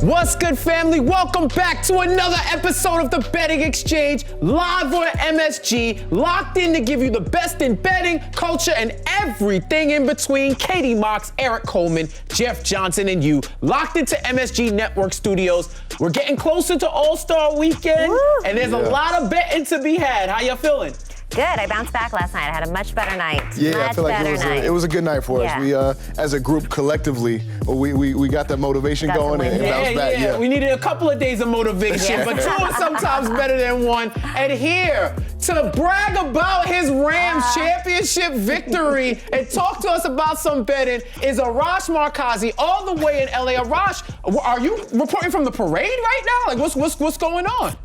What's good, family? Welcome back to another episode of the Betting Exchange, live on MSG, locked in to give you the best in betting, culture, and everything in between. Katie Mox, Erik Coleman, Jeff Johnson, and you, locked into MSG Network Studios. We're getting closer to All-Star Weekend, and there's a lot of betting to be had. How you feeling? Good. I bounced back last night. I had a much better night. Yeah, I feel like it was a good night for us. We, as a group, collectively, we got that motivation going and bounced back. Yeah, we needed a couple of days of motivation, but two is sometimes better than one. And here to brag about his Rams championship victory and talk to us about some betting is Arash Markazi, all the way in LA. Arash, are you reporting from the parade right now? Like, what's going on?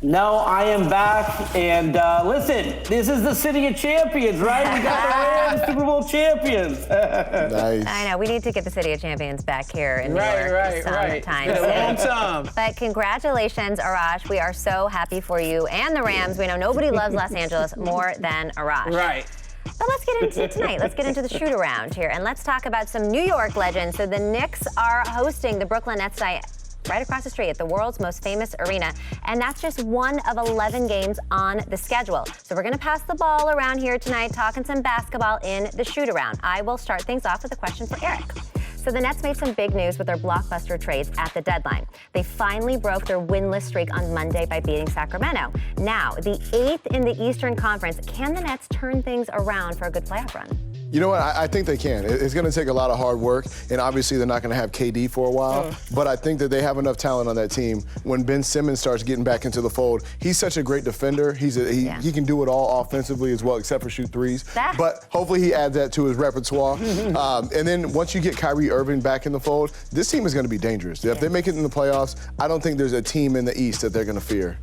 No, I am back, and listen, this is the city of champions, right? We got the Rams Super Bowl champions. Nice. I know, we need to get the city of champions back here in New York. Right. Time Been a long time. But congratulations, Arash. We are so happy for you and the Rams. We know nobody loves Los Angeles more than Arash. Right. But let's get into tonight. Let's get into the shoot around here, and let's talk about some New York legends. So the Knicks are hosting the Brooklyn Nets tonight, right across the street at the world's most famous arena. And that's just one of 11 games on the schedule. So we're gonna pass the ball around here tonight, talking some basketball in the shoot around. I will start things off with a question for Erik. So the Nets made some big news with their blockbuster trades at the deadline. They finally broke their winless streak on Monday by beating Sacramento. Now, the 8th in the Eastern Conference, can the Nets turn things around for a good playoff run? You know what? I think they can. It's going to take a lot of hard work, and obviously they're not going to have KD for a while. But I think that they have enough talent on that team. When Ben Simmons starts getting back into the fold, he's such a great defender. He can do it all offensively as well, except for shoot threes. But hopefully he adds that to his repertoire. And then once you get Kyrie Irving back in the fold, this team is going to be dangerous. If they make it in the playoffs, I don't think there's a team in the East that they're going to fear.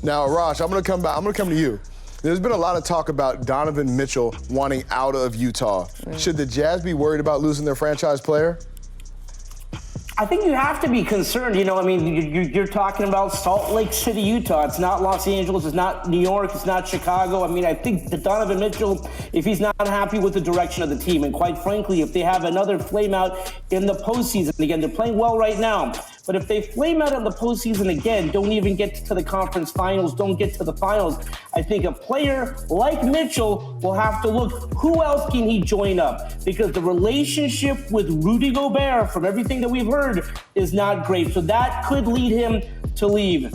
Now, Arash, I'm going to come back. I'm going to come to you. There's been a lot of talk about Donovan Mitchell wanting out of Utah. Should the Jazz be worried about losing their franchise player? I think you have to be concerned. You know, I mean, you're talking about Salt Lake City, Utah. It's not Los Angeles. It's not New York. It's not Chicago. I mean, I think that Donovan Mitchell, if he's not happy with the direction of the team, and quite frankly, if they have another flame out in the postseason, again, they're playing well right now, but if they flame out in the postseason again, don't even get to the conference finals, don't get to the finals, I think a player like Mitchell will have to look, who else can he join up? Because the relationship with Rudy Gobert, from everything that we've heard, is not great. So that could lead him to leave.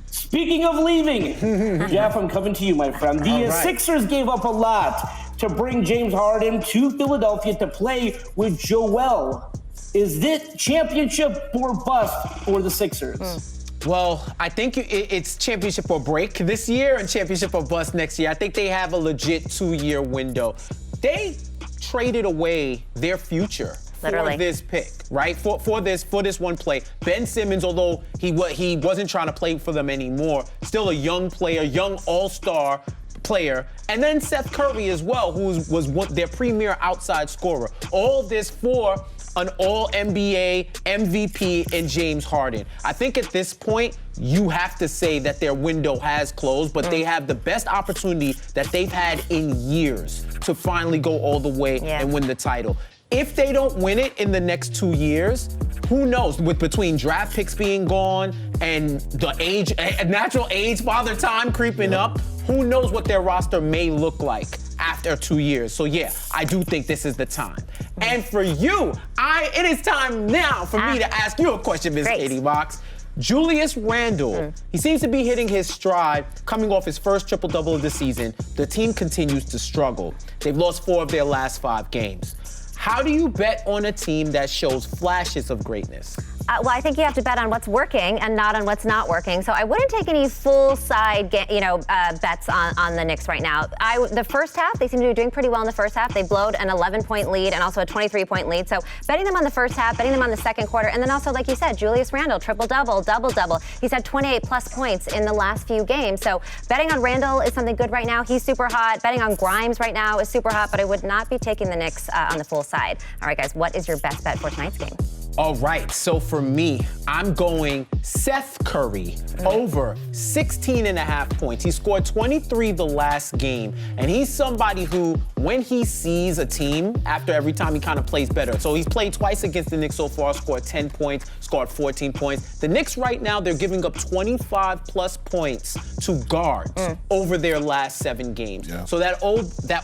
Speaking of leaving, Jeff, I'm coming to you, my friend. The Sixers gave up a lot to bring James Harden to Philadelphia to play with Joel. Is this championship or bust for the Sixers? Well, I think it's championship or break this year and championship or bust next year. I think they have a legit 2-year window. They traded away their future for this pick, right? For this one play. Ben Simmons, although he wasn't trying to play for them anymore, still a young player, young all-star player. And then Seth Curry as well, who was their premier outside scorer. All this for an all-NBA MVP in James Harden. I think at this point, you have to say that their window has closed, but they have the best opportunity that they've had in years to finally go all the way and win the title. If they don't win it in the next 2 years, who knows? Between draft picks being gone and the natural age, father time creeping up, who knows what their roster may look like after 2 years. So yeah, I do think this is the time. And for you, it is time now for me to ask you a question, Ms. Katie Mox. Julius Randle, he seems to be hitting his stride, coming off his first triple-double of the season. The team continues to struggle. They've lost 4 of their last 5 games. How do you bet on a team that shows flashes of greatness? Well, I think you have to bet on what's working and not on what's not working. So I wouldn't take any full-side, bets on the Knicks right now. The first half, they seem to be doing pretty well in the first half. They blowed an 11-point lead and also a 23-point lead. So betting them on the first half, betting them on the second quarter, and then also, like you said, Julius Randle, triple-double, double-double. He's had 28-plus points in the last few games. So betting on Randle is something good right now. He's super hot. Betting on Grimes right now is super hot, but I would not be taking the Knicks on the full side. All right, guys, what is your best bet for tonight's game? All right, so for me, I'm going Seth Curry over 16.5 points. He scored 23 the last game, and he's somebody who, when he sees a team, after every time he kind of plays better. So he's played twice against the Knicks so far, scored 10 points, scored 14 points. The Knicks right now, they're giving up 25 plus points to guards over their last 7 games. Yeah. So that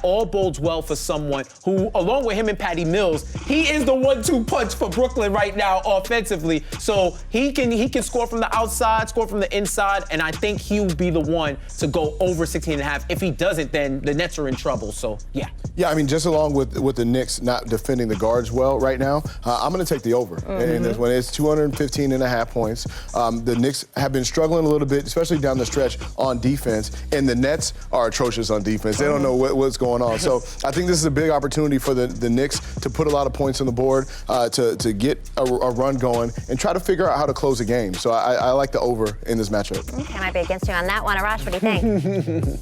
all bodes well for someone who, along with him and Patty Mills, he is the 1-2 punch for Brooklyn right now offensively. So he can score from the outside, score from the inside, and I think he'll be the one to go over 16.5. If he doesn't, then the Nets are in trouble. So yeah. Yeah, I mean, just along with the Knicks not defending the guards well right now, I'm going to take the over. And this one is 215.5 points. The Knicks have been struggling a little bit, especially down the stretch on defense, and the Nets are atrocious on defense. They don't know what's going on. So I think this is a big opportunity for the Knicks to put a lot of points on the board, to get a run going and try to figure out how to close a game. So I like the over in this matchup. Okay, I might be against you on that one. Arash, what do you think?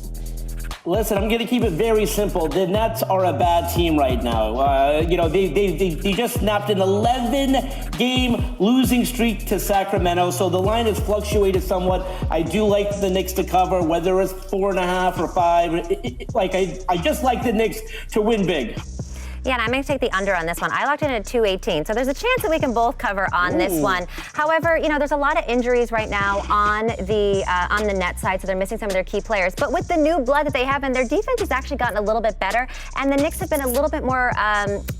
Listen, I'm going to keep it very simple. The Nets are a bad team right now. They just snapped an 11-game losing streak to Sacramento, so the line has fluctuated somewhat. I do like the Knicks to cover, whether it's 4.5 or 5. I just like the Knicks to win big. Yeah, and I'm going to take the under on this one. I locked in at 218, so there's a chance that we can both cover on this one. However, there's a lot of injuries right now on the net side, so they're missing some of their key players. But with the new blood that they have, and their defense has actually gotten a little bit better, and the Knicks have been a little bit more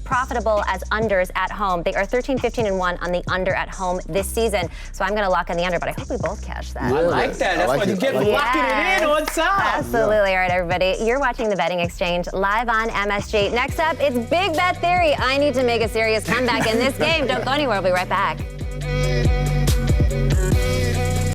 profitable as unders at home. They are 13-15-1 on the under at home this season. So I'm going to lock in the under, but I hope we both catch that. I like that. That's why you get locking it in on time. Absolutely. All right, everybody. You're watching The Betting Exchange live on MSG. Next up, it's Big Bet Theory. I need to make a serious comeback in this game. Don't go anywhere. We'll be right back.